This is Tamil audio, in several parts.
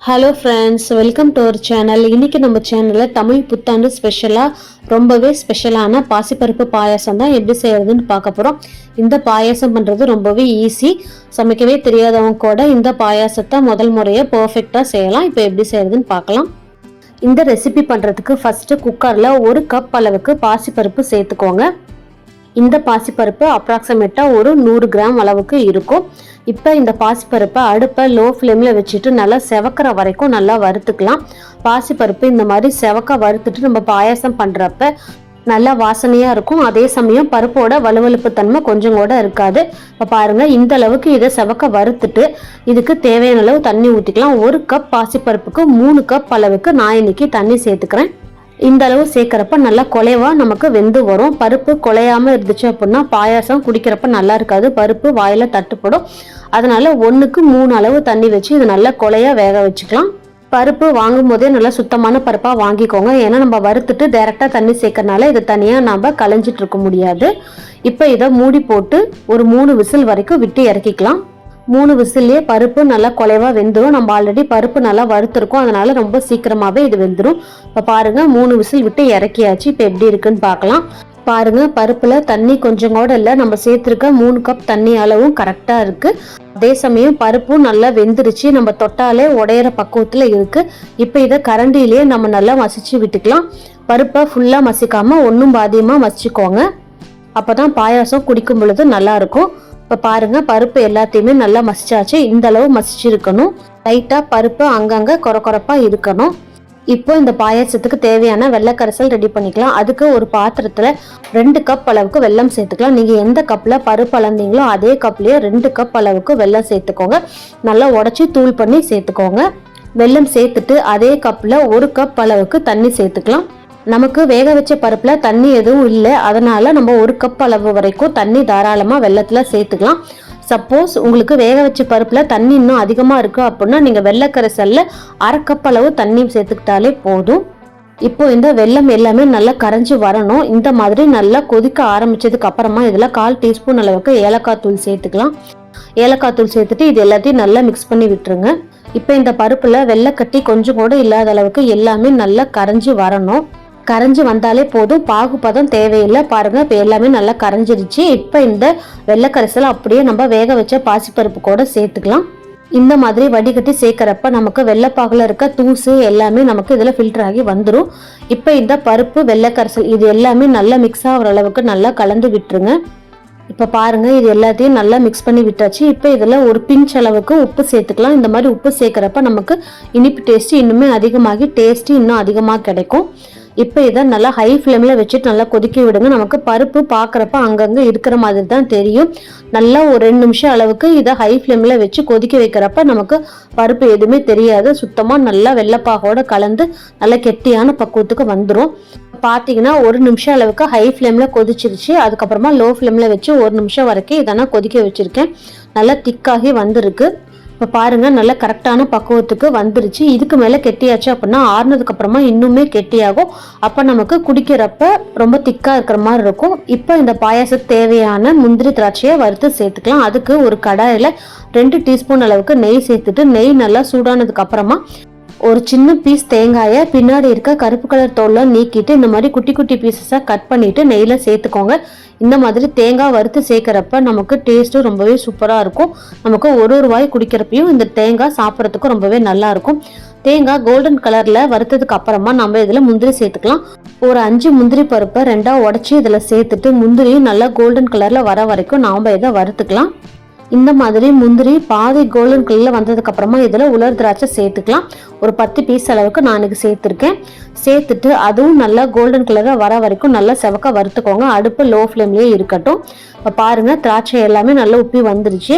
Hello friends, welcome to our channel. இன்றைக்கி நம்ம சேனலில் தமிழ் புத்தாண்டு ரொம்பவே ஸ்பெஷலான பாசிப்பருப்பு பாயாசம் தான் எப்படி செய்கிறதுன்னு பார்க்க போகிறோம். இந்த பாயாசம் பண்ணுறது ரொம்பவே ஈஸி. சமைக்கவே தெரியாதவங்க கூட இந்த பாயாசத்தை முதல் முறையாக பர்ஃபெக்டாக செய்யலாம். இப்போ எப்படி செய்கிறதுன்னு பார்க்கலாம். இந்த ரெசிபி பண்ணுறதுக்கு ஃபஸ்ட்டு குக்கரில் 1 கப் அளவுக்கு பாசிப்பருப்பு சேர்த்துக்கோங்க. இந்த பாசிப்பருப்பு அப்ராக்சிமேட்டாக ஒரு 100 கிராம் அளவுக்கு இருக்கும். இப்போ இந்த பாசிப்பருப்பை அடுப்பை லோ ஃப்ளேமில் வச்சுட்டு நல்லா செவக்கிற வரைக்கும் நல்லா வறுத்துக்கலாம். பாசிப்பருப்பு இந்த மாதிரி செவக்க வறுத்துட்டு நம்ம பாயாசம் பண்ணுறப்ப நல்லா வாசனையாக இருக்கும். அதே சமயம் பருப்போட வலுவலுப்பு தன்மை கொஞ்சம் கூட இருக்காது. இப்போ பாருங்கள், இந்த அளவுக்கு இதை செவக்க வறுத்துட்டு இதுக்கு தேவையான அளவு தண்ணி ஊற்றிக்கலாம். 1 கப் பாசிப்பருப்புக்கு 3 கப் அளவுக்கு நான் இன்னைக்கு தண்ணி சேர்த்துக்கிறேன். இந்த அளவு சேர்க்குறப்ப நல்லா குலைவா நமக்கு வெந்து வரும். பருப்பு குலையாமல் இருந்துச்சு அப்படின்னா பாயாசம் குடிக்கிறப்ப நல்லா இருக்காது, பருப்பு வாயில தட்டுப்படும். அதனால 1க்கு 3 அளவு தண்ணி வச்சு இது நல்லா குலையா வேக வச்சுக்கலாம். பருப்பு வாங்கும் போதே நல்லா சுத்தமான பருப்பாக வாங்கிக்கோங்க. ஏன்னா நம்ம வறுத்துட்டு டைரெக்டாக தண்ணி சேர்க்கறனால இதை தனியாக நம்ம களைஞ்சிட்டு இருக்க முடியாது. இப்போ இதை மூடி போட்டு ஒரு 3 விசில் வரைக்கும் விட்டு இறக்கிக்கலாம். 3 விசில்லே பருப்பு நல்லா குலைவா வெந்துடும். நம்ம ஆல்ரெடி பருப்பு நல்லா வறுத்துருக்கோம், அதனால ரொம்ப சீக்கிரமாகவே இது வெந்துடும். இப்போ பாருங்க, 3 விசில் விட்டு இறக்கியாச்சு. இப்போ எப்படி இருக்குன்னு பார்க்கலாம். பாருங்க, பருப்புல தண்ணி கொஞ்சம் கூட இல்லை. நம்ம சேர்த்துருக்க 3 கப் தண்ணி அளவும் கரெக்டாக இருக்கு. அதே சமயம் பருப்பும் நல்லா வெந்துருச்சு. நம்ம தொட்டாலே உடையிற பக்குவத்தில் இருக்கு. இப்போ இதை கரண்டிலேயே நம்ம நல்லா மசிச்சு விட்டுக்கலாம். பருப்பை ஃபுல்லாக மசிக்காம ஒன்றும் பாதியமாக மசிச்சுக்கோங்க. அப்போதான் பாயாசம் குடிக்கும் பொழுது நல்லா இருக்கும். இப்போ பாருங்க, பருப்பு எல்லாத்தையுமே நல்லா மசிச்சாச்சு. இந்த அளவு மசிச்சிருக்கணும். லைட்டாக பருப்பு அங்கங்கே கொரப்பாக இருக்கணும். இப்போ இந்த பாயாசத்துக்கு தேவையான வெள்ளைக்கரைசல் ரெடி பண்ணிக்கலாம். அதுக்கு ஒரு பாத்திரத்தில் 2 கப் அளவுக்கு வெல்லம் சேர்த்துக்கலாம். நீங்கள் எந்த கப்பில் பருப்பு அளந்தீங்களோ அதே கப்லேயே 2 கப் அளவுக்கு வெல்லம் சேர்த்துக்கோங்க. நல்லா உடச்சி தூள் பண்ணி சேர்த்துக்கோங்க. வெல்லம் சேர்த்துட்டு அதே கப்பில் 1 கப் அளவுக்கு தண்ணி சேர்த்துக்கலாம். நமக்கு வேக வச்ச பருப்புல தண்ணி எதுவும் இல்லை, அதனால நம்ம 1 கப் அளவு வரைக்கும் தண்ணி தாராளமாக வெள்ளத்தில் சேர்த்துக்கலாம். சப்போஸ் உங்களுக்கு வேக வச்ச பருப்புல தண்ணி இன்னும் அதிகமாக இருக்கு அப்படின்னா நீங்கள் வெள்ளைக்கரைசல்ல 1/2 கப் அளவு தண்ணி சேர்த்துக்கிட்டாலே போதும். இப்போ இந்த வெல்லம் எல்லாமே நல்லா கரைஞ்சி வரணும். இந்த மாதிரி நல்லா கொதிக்க ஆரம்பிச்சதுக்கு அப்புறமா இதில் 1/4 டீஸ்பூன் அளவுக்கு ஏலக்காய் தூள் சேர்த்துக்கலாம். ஏலக்காய் தூள் சேர்த்துட்டு இது எல்லாத்தையும் நல்லா மிக்ஸ் பண்ணி விட்டுருங்க. இப்போ இந்த பருப்புல வெள்ளைக்கட்டி கொஞ்சம் கூட இல்லாத அளவுக்கு எல்லாமே நல்லா கரைஞ்சி வரணும். கரைஞ்சி வந்தாலே போதும், பாகுபதம் தேவையில்லை. பாருங்க, இப்போ எல்லாமே நல்லா கரைஞ்சிருச்சு. இப்போ இந்த வெள்ளைக்கரைசல் அப்படியே நம்ம வேக வச்ச பாசிப்பருப்பு கூட சேர்த்துக்கலாம். இந்த மாதிரி வடிகட்டி சேர்க்கறப்ப நமக்கு வெள்ளைப்பாகுல இருக்க தூசு எல்லாமே நமக்கு இதில் ஃபில்டர் ஆகி வந்துடும். இப்போ இந்த பருப்பு வெள்ளைக்கரைசல் இது எல்லாமே நல்லா மிக்ஸ் ஆகிற அளவுக்கு நல்லா கலந்து விட்டுருங்க. இப்போ பாருங்க, இது எல்லாத்தையும் நல்லா மிக்ஸ் பண்ணி விட்டாச்சு. இப்போ இதில் ஒரு பிஞ்ச் அளவுக்கு உப்பு சேர்த்துக்கலாம். இந்த மாதிரி உப்பு சேர்க்குறப்ப நமக்கு இனிப்பு டேஸ்ட்டு இன்னுமே அதிகமாகி டேஸ்ட்டு இன்னும் அதிகமாக கிடைக்கும். இப்போ இதை நல்லா ஹை ஃப்ளேமில் வச்சுட்டு நல்லா கொதிக்க விடுங்க. நமக்கு பருப்பு பார்க்குறப்ப அங்கங்கே இருக்கிற மாதிரி தான் தெரியும். நல்லா ஒரு 2 நிமிஷம் அளவுக்கு இதை ஹை ஃப்ளேமில் வச்சு கொதிக்க வைக்கிறப்ப நமக்கு பருப்பு எதுவுமே தெரியாது. சுத்தமாக நல்லா வெள்ளைப்பாகோட கலந்து நல்லா கெட்டியான பக்குவத்துக்கு வந்துடும். பார்த்தீங்கன்னா 1 நிமிஷம் அளவுக்கு ஹை ஃப்ளேமில் கொதிச்சிருச்சு. அதுக்கப்புறமா லோ ஃப்ளேமில் வச்சு 1 நிமிஷம் வரைக்கும் இதை நான் கொதிக்க வச்சுருக்கேன். நல்லா திக்காகி வந்திருக்கு. இப்போ பாருங்க, நல்ல கரெக்டான பக்குவத்துக்கு வந்துருச்சு. இதுக்கு மேலே கெட்டியாச்சு அப்படின்னா ஆறுனதுக்கு அப்புறமா இன்னுமே கெட்டியாகும். அப்போ நமக்கு குடிக்கிறப்ப ரொம்ப திக்காக இருக்கிற மாதிரி இருக்கும். இப்போ இந்த பாயாசத்துக்கு தேவையான முந்திரி திராட்சையை வறுத்து சேர்த்துக்கலாம். அதுக்கு ஒரு கடாயில் 2 டீஸ்பூன் அளவுக்கு நெய் சேர்த்துட்டு நெய் நல்லா சூடானதுக்கு அப்புறமா ஒரு சின்ன பீஸ் தேங்காயை பின்னாடி இருக்க கருப்பு கலர் தோலை நீக்கிட்டு இந்த மாதிரி குட்டி குட்டி பீசஸாக கட் பண்ணிட்டு நெய்யில் சேர்த்துக்கோங்க. இந்த மாதிரி தேங்காய் வறுத்து சேர்க்குறப்ப நமக்கு டேஸ்ட்டும் ரொம்பவே சூப்பராக இருக்கும். நமக்கு ஒரு வாய் குடிக்கிறப்பையும் இந்த தேங்காய் சாப்பிட்றதுக்கும் ரொம்பவே நல்லா இருக்கும். தேங்காய் கோல்டன் கலரில் வறுத்ததுக்கு அப்புறமா நம்ம இதில் முந்திரி சேர்த்துக்கலாம். ஒரு 5 முந்திரி பருப்பை 2ஆக உடச்சி இதில் சேர்த்துட்டு முந்திரியும் நல்லா கோல்டன் கலரில் வர வரைக்கும் நாம் இதை வறுத்துக்கலாம். இந்த மாதிரி முந்திரி பாதி கோல்டன் கலரில் வந்ததுக்கு அப்புறமா இதில் உலர் திராட்சை சேர்த்துக்கலாம். ஒரு 10 பீஸ் அளவுக்கு நான் இன்னைக்கு சேர்த்துருக்கேன். சேர்த்துட்டு அதுவும் நல்லா கோல்டன் கலரில் வர வரைக்கும் நல்லா செவக்க வறுத்துக்கோங்க. அடுப்பு லோ ஃப்ளேம்லேயே இருக்கட்டும். இப்போ பாருங்கள், திராட்சை எல்லாமே நல்லா உப்பி வந்துருச்சு,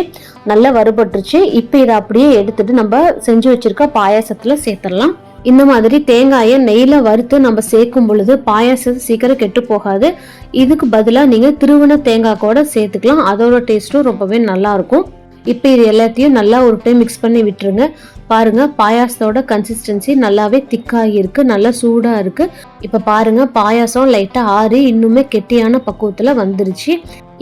நல்லா வறுபட்டுருச்சு. இப்போ இதை அப்படியே எடுத்துட்டு நம்ம செஞ்சு வச்சிருக்க பாயாசத்தில் சேர்த்துடலாம். இந்த மாதிரி தேங்காயை நெய்யில் வறுத்து நம்ம சேர்க்கும் பொழுது பாயாசம் சீக்கிரம் கெட்டு போகாது. இதுக்கு பதிலாக நீங்கள் திருவண்ண தேங்காய் கூட சேர்த்துக்கலாம். அதோட டேஸ்ட்டும் ரொம்பவே நல்லா இருக்கும். இப்போ இது எல்லாத்தையும் நல்லா ஒரு டைம் மிக்ஸ் பண்ணி விட்டுருங்க. பாருங்க பாயாசத்தோட கன்சிஸ்டன்சி நல்லாவே திக்காகி இருக்கு, நல்லா சூடா இருக்கு. இப்ப பாருங்க பாயாசம் லைட்டா ஆறி இன்னுமே கெட்டியான பக்குவத்துல வந்துருச்சு.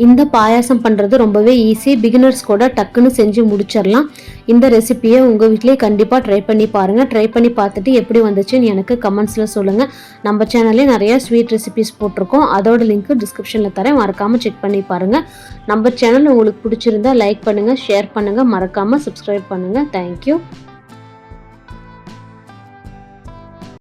இந்த பாயாசம் பண்றது ரொம்பவே ஈஸி, பிகினர்ஸ் கூட டக்குன்னு செஞ்சு முடிச்சிடலாம். இந்த ரெசிபியை உங்க வீட்லயே கண்டிப்பா ட்ரை பண்ணி பாருங்க. ட்ரை பண்ணி பார்த்துட்டு எப்படி வந்துச்சுன்னு எனக்கு கமெண்ட்ஸ்ல சொல்லுங்க. நம்ம சேனல்லே நிறைய ஸ்வீட் ரெசிபிஸ் போட்டிருக்கோம், அதோட லிங்க் டிஸ்கிரிப்ஷன்ல தரேன், மறக்காம செக் பண்ணி பாருங்க. நம்ம சேனல் உங்களுக்கு பிடிச்சிருந்தா லைக் பண்ணுங்க, ஷேர் பண்ணுங்க, மறக்காம சப்ஸ்கிரைப் பண்ணுங்க. தேங்க்யூ.